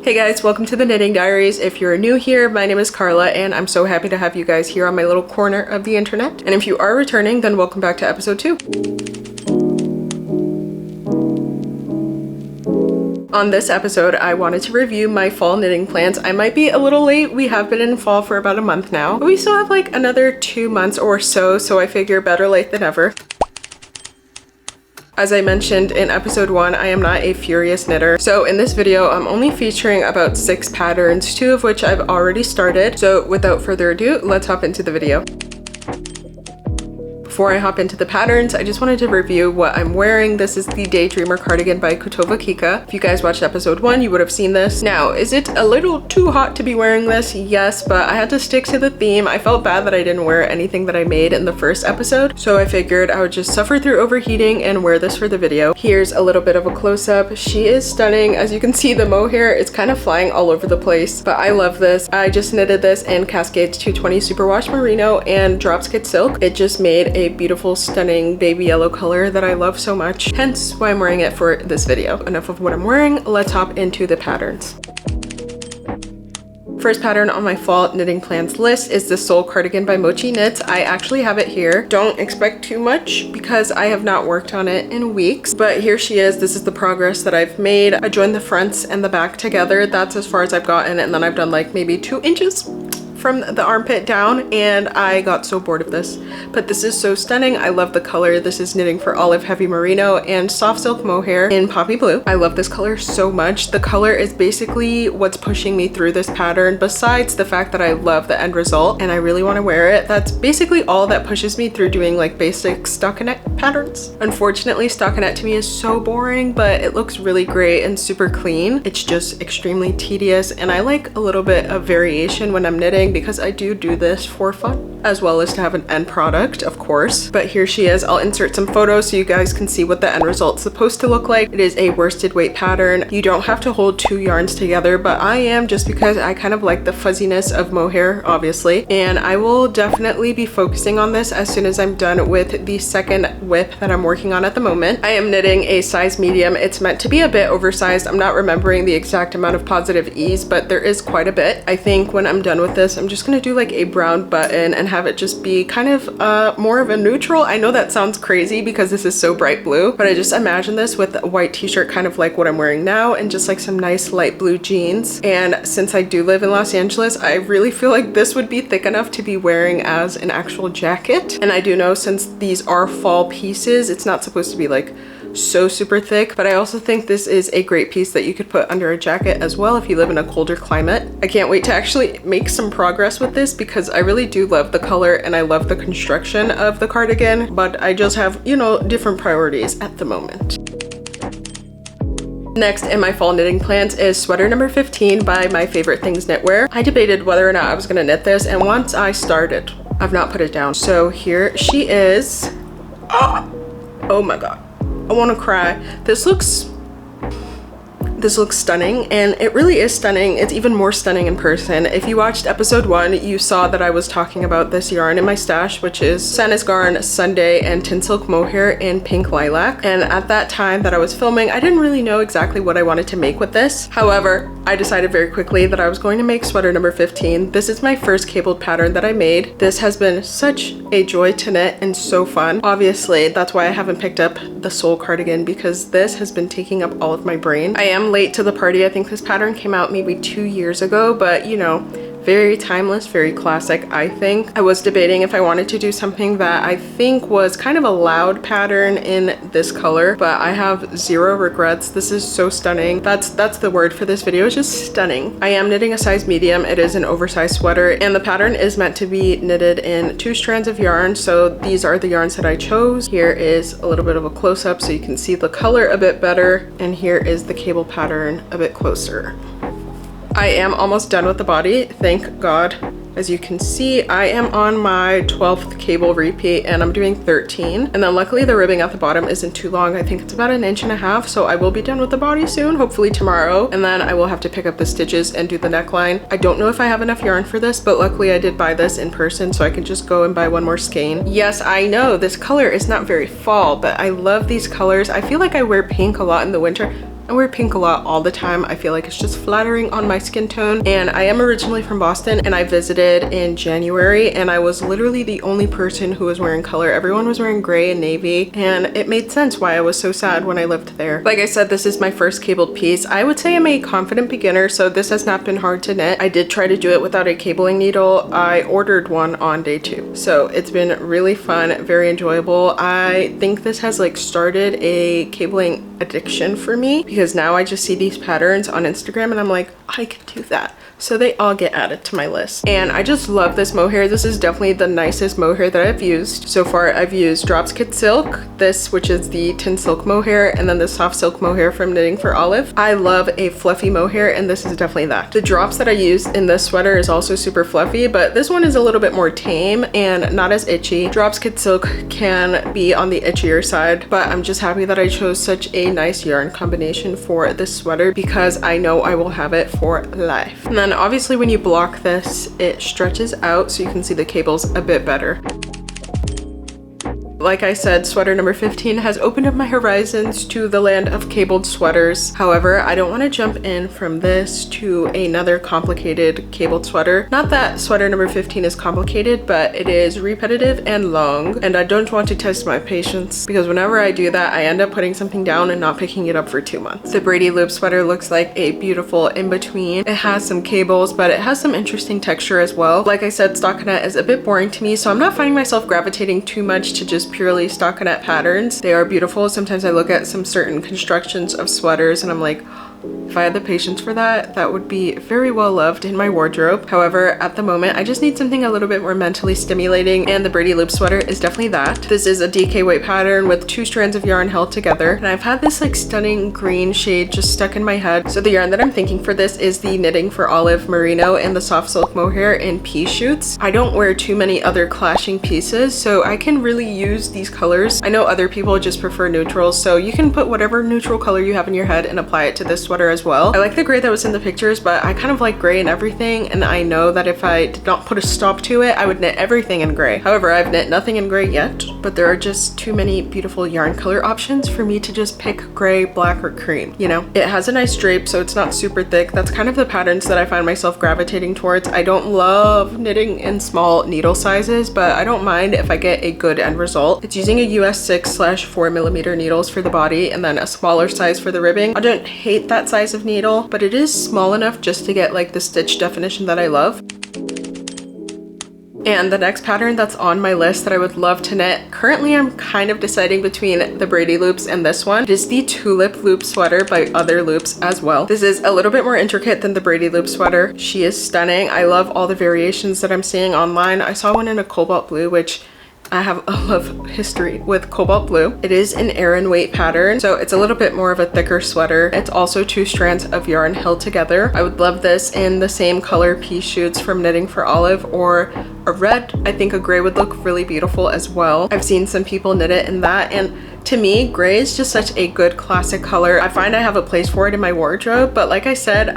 Hey guys, welcome to the Knitting Diaries. If you're new here, my name is Carla and I'm so happy to have you guys here on my little corner of the internet. And if you are returning, then welcome back to episode 2. On this episode, I wanted to review my fall knitting plans. I might be a little late. We have been in fall for about a month now, but we still have like another 2 months or so, so I figure better late than ever. As I mentioned in episode 1, I am not a furious knitter. So in this video, I'm only featuring about 6 patterns, 2 of which I've already started. So without further ado, let's hop into the video. Before I hop into the patterns, I just wanted to review what I'm wearing. This is the Daydreamer cardigan by Kutova Kika. If you guys watched episode 1, you would have seen this. Now, is it a little too hot to be wearing this? Yes, but I had to stick to the theme. I felt bad that I didn't wear anything that I made in the first episode, so I figured I would just suffer through overheating and wear this for the video. Here's a little bit of a close-up. She is stunning. As you can see, the mohair is kind of flying all over the place, but I love this. I just knitted this in Cascades 220 Superwash Merino and Dropskid Silk. It just made a beautiful, stunning baby yellow color that I love so much, hence why I'm wearing it for this video. Enough of what I'm wearing, let's hop into the patterns. First pattern on my fall knitting plans list is the Seul cardigan by mochiknits. I actually have it here. Don't expect too much because I have not worked on it in weeks, but here she is. This is the progress that I've made. I joined the fronts and the back together. That's as far as I've gotten, and then I've done like maybe 2 inches from the armpit down, and I got so bored of this, but this is so stunning. I love the color. This is knitting for olive heavy merino and soft silk mohair in poppy blue. I love this color so much. The color is basically what's pushing me through this pattern, besides the fact that I love the end result and I really want to wear it. That's basically all that pushes me through doing like basic stockinette patterns. Unfortunately, stockinette to me is so boring, but it looks really great and super clean. It's just extremely tedious, and I like a little bit of variation when I'm knitting because I do this for fun, as well as to have an end product, of course. But here she is. I'll insert some photos so you guys can see what the end result's supposed to look like. It is a worsted weight pattern. You don't have to hold 2 yarns together, but I am, just because I kind of like the fuzziness of mohair, obviously. And I will definitely be focusing on this as soon as I'm done with the second width that I'm working on at the moment. I am knitting a size medium. It's meant to be a bit oversized. I'm not remembering the exact amount of positive ease, but there is quite a bit. I think when I'm done with this, I'm just gonna do like a brown button and have it just be kind of more of a neutral. I know that sounds crazy because this is so bright blue, but I just imagine this with a white t-shirt, kind of like what I'm wearing now, and just like some nice light blue jeans. And since I do live in Los Angeles, I really feel like this would be thick enough to be wearing as an actual jacket. And I do know, since these are fall pieces, it's not supposed to be like so super thick, but I also think this is a great piece that you could put under a jacket as well if you live in a colder climate. I can't wait to actually make some progress with this because I really do love the color and I love the construction of the cardigan, but I just have, you know, different priorities at the moment. Next in my fall knitting plans is sweater number 15 by My Favorite Things Knitwear. I debated whether or not I was gonna knit this, and once I started, I've not put it down. So here she is. Oh my god. I want to cry. This looks stunning, and it really is stunning. It's even more stunning in person. If you watched episode 1, you saw that I was talking about this yarn in my stash, which is Sanisgarn Sunday and Tin Silk Mohair in pink lilac. And at that time that I was filming, I didn't really know exactly what I wanted to make with this. However, I decided very quickly that I was going to make sweater number 15. This is my first cabled pattern that I made. This has been such a joy to knit and so fun. Obviously, that's why I haven't picked up the Seul cardigan, because this has been taking up all of my brain. I am late to the party. I think this pattern came out maybe 2 years ago, but you know, very timeless, very classic, I think. I was debating if I wanted to do something that I think was kind of a loud pattern in this color, but I have zero regrets. This is so stunning. That's the word for this video, it's just stunning. I am knitting a size medium. It is an oversized sweater, and the pattern is meant to be knitted in 2 strands of yarn, so these are the yarns that I chose. Here is a little bit of a close-up so you can see the color a bit better, and here is the cable pattern a bit closer. I am almost done with the body, thank God. As you can see, I am on my 12th cable repeat and I'm doing 13. And then luckily the ribbing at the bottom isn't too long. I think it's about 1.5 inches, so I will be done with the body soon, hopefully tomorrow. And then I will have to pick up the stitches and do the neckline. I don't know if I have enough yarn for this, but luckily I did buy this in person, so I can just go and buy one more skein. Yes, I know this color is not very fall, but I love these colors. I feel like I wear pink a lot in the winter. I wear pink a lot all the time. I feel like it's just flattering on my skin tone. And I am originally from Boston, and I visited in January, and I was literally the only person who was wearing color. Everyone was wearing gray and navy, and it made sense why I was so sad when I lived there. Like I said, this is my first cabled piece. I would say I'm a confident beginner, so this has not been hard to knit. I did try to do it without a cabling needle. I ordered one on day 2. So it's been really fun, very enjoyable. I think this has like started a cabling addiction for me, because now I just see these patterns on Instagram and I'm like, I could do that. So they all get added to my list. And I just love this mohair. This is definitely the nicest mohair that I've used. So far I've used Drops Kid Silk, this which is the tin silk mohair, and then the soft silk mohair from Knitting for Olive. I love a fluffy mohair, and this is definitely that. The drops that I used in this sweater is also super fluffy, but this one is a little bit more tame and not as itchy. Drops Kid Silk can be on the itchier side, but I'm just happy that I chose such a nice yarn combination for this sweater, because I know I will have it for life. And then obviously when you block this, it stretches out so you can see the cables a bit better. Like I said, sweater number 15 has opened up my horizons to the land of cabled sweaters. However, I don't want to jump in from this to another complicated cabled sweater. Not that sweater number 15 is complicated, but it is repetitive and long, and I don't want to test my patience, because whenever I do that, I end up putting something down and not picking it up for 2 months. The braidy loop sweater looks like a beautiful in-between. It has some cables, but it has some interesting texture as well. Like I said, stockinette is a bit boring to me, so I'm not finding myself gravitating too much to just purely stockinette patterns. They are beautiful. Sometimes I look at some certain constructions of sweaters and I'm like, if I had the patience for that, that would be very well loved in my wardrobe. However, at the moment, I just need something a little bit more mentally stimulating, and the braidy loop sweater is definitely that. This is a DK weight pattern with 2 strands of yarn held together, and I've had this like stunning green shade just stuck in my head. So the yarn that I'm thinking for this is the Knitting for Olive merino and the soft silk mohair in pea shoots. I don't wear too many other clashing pieces, so I can really use these colors. I know other people just prefer neutrals, so you can put whatever neutral color you have in your head and apply it to this sweater as well. I like the gray that was in the pictures, but I kind of like gray in everything, and I know that if I did not put a stop to it, I would knit everything in gray. However, I've knit nothing in gray yet, but there are just too many beautiful yarn color options for me to just pick gray, black, or cream. You know, it has a nice drape, so it's not super thick. That's kind of the patterns that I find myself gravitating towards. I don't love knitting in small needle sizes, but I don't mind if I get a good end result. It's using a US 6/4mm needles for the body, and then a smaller size for the ribbing. I don't hate that size of needle, but it is small enough just to get like the stitch definition that I love. And the next pattern that's on my list that I would love to knit, currently I'm kind of deciding between the braidy loops and this one. It is the tulip loop sweater by Other Loops as well. This is a little bit more intricate than the braidy loop sweater. She is stunning. I love all the variations that I'm seeing online. I saw one in a cobalt blue, which I have a love history with cobalt blue. It is an Aran weight pattern, so it's a little bit more of a thicker sweater. It's also 2 strands of yarn held together. I would love this in the same color pea shoots from Knitting for Olive, or a red. I think a gray would look really beautiful as well. I've seen some people knit it in that, and to me, gray is just such a good classic color. I find I have a place for it in my wardrobe, but like I said,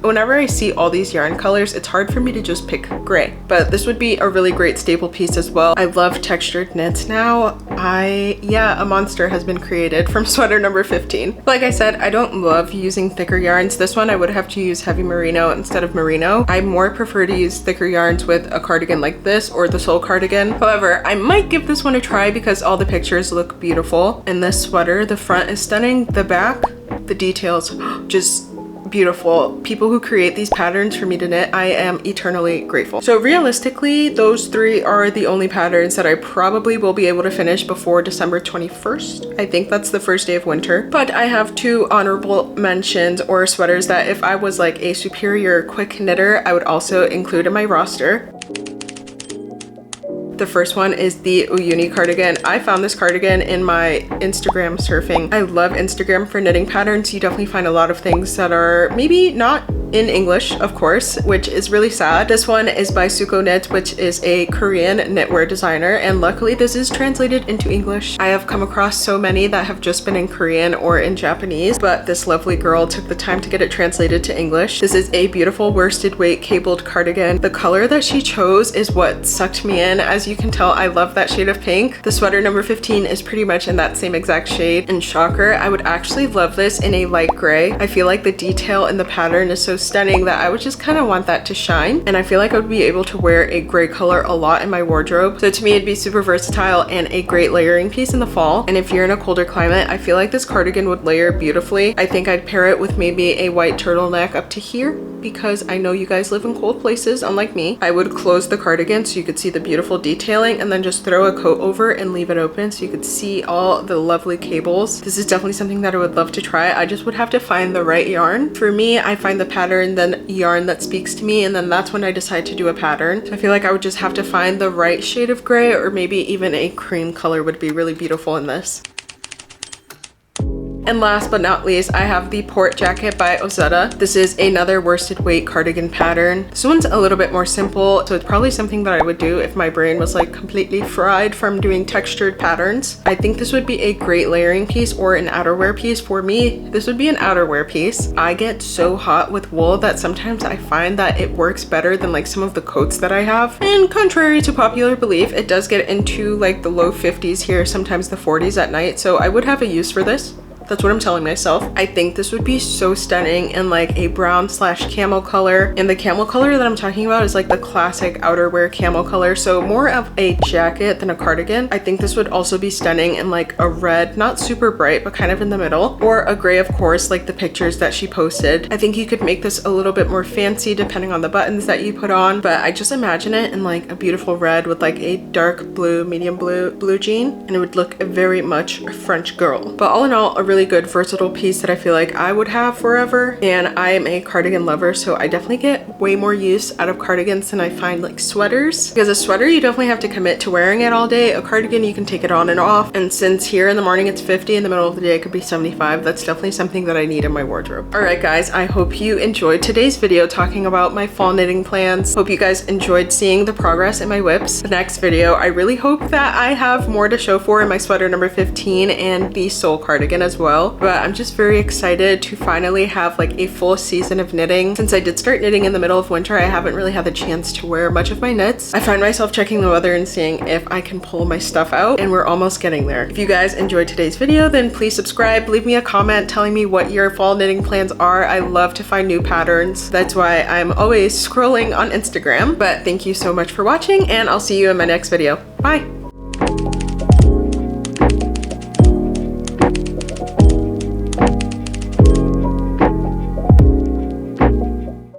whenever I see all these yarn colors, it's hard for me to just pick gray. But this would be a really great staple piece as well. I love textured knits now. A monster has been created from sweater number 15. Like I said, I don't love using thicker yarns. This one I would have to use heavy merino instead of merino. I more prefer to use thicker yarns with a cardigan like this or the Seul cardigan. However, I might give this one a try because all the pictures look beautiful. In this sweater, the front is stunning. The back, the details, just beautiful. People who create these patterns for me to knit, I am eternally grateful. So realistically, those 3 are the only patterns that I probably will be able to finish before December 21st. I think that's the first day of winter. But I have 2 honorable mentions, or sweaters, that if I was like a superior quick knitter, I would also include in my roster. The first one is the Uyuni cardigan. I found this cardigan in my Instagram surfing. I love Instagram for knitting patterns. You definitely find a lot of things that are maybe not in English, of course, which is really sad. This one is by Suuko Knits, which is a Korean knitwear designer, and luckily this is translated into English. I have come across so many that have just been in Korean or in Japanese, but this lovely girl took the time to get it translated to English. This is a beautiful worsted weight cabled cardigan. The color that she chose is what sucked me in. As you can tell, I love that shade of pink. The sweater number 15 is pretty much in that same exact shade, and shocker, I would actually love this in a light gray. I feel like the detail in the pattern is so stunning that I would just kind of want that to shine, and I feel like I would be able to wear a gray color a lot in my wardrobe. So to me, it'd be super versatile and a great layering piece in the fall. And if you're in a colder climate, I feel like this cardigan would layer beautifully. I think I'd pair it with maybe a white turtleneck up to here, because I know you guys live in cold places, unlike me. I would close the cardigan so you could see the beautiful detailing, and then just throw a coat over and leave it open so you could see all the lovely cables. This is definitely something that I would love to try. I just would have to find the right yarn. For me, I find the pattern, then yarn that speaks to me, and then that's when I decide to do a pattern. So I feel like I would just have to find the right shade of gray, or maybe even a cream color would be really beautiful in this. And last but not least, I have the Port Jacket by Ozetta. This is another worsted weight cardigan pattern. This one's a little bit more simple, so it's probably something that I would do if my brain was like completely fried from doing textured patterns. I think this would be a great layering piece or an outerwear piece. For me, this would be an outerwear piece. I get so hot with wool that sometimes I find that it works better than like some of the coats that I have. And contrary to popular belief, it does get into like the low 50s here, sometimes the 40s at night. So I would have a use for this. That's what I'm telling myself. I think this would be so stunning in like a brown slash camel color. And the camel color that I'm talking about is like the classic outerwear camel color. So more of a jacket than a cardigan. I think this would also be stunning in like a red, not super bright, but kind of in the middle. Or a gray, of course, like the pictures that she posted. I think you could make this a little bit more fancy depending on the buttons that you put on. But I just imagine it in like a beautiful red with like a dark blue, medium blue jean. And it would look very much a French girl. But all in all, a really good versatile piece that I feel like I would have forever. And I am a cardigan lover, so I definitely get way more use out of cardigans than I find like sweaters, because a sweater you definitely have to commit to wearing it all day. A cardigan you can take it on and off, and since here in the morning it's 50, in the middle of the day it could be 75, that's definitely something that I need in my wardrobe. All right guys, I hope you enjoyed today's video talking about my fall knitting plans. Hope you guys enjoyed seeing the progress in my whips. The next video, I really hope that I have more to show for in my sweater number 15 and the seul cardigan as well. But I'm just very excited to finally have like a full season of knitting. Since I did start knitting in the middle of winter, I haven't really had the chance to wear much of my knits. I find myself checking the weather and seeing if I can pull my stuff out, and we're almost getting there. If you guys enjoyed today's video, then please subscribe, leave me a comment telling me what your fall knitting plans are. I love to find new patterns. That's why I'm always scrolling on Instagram. But thank you so much for watching, and I'll see you in my next video. Bye!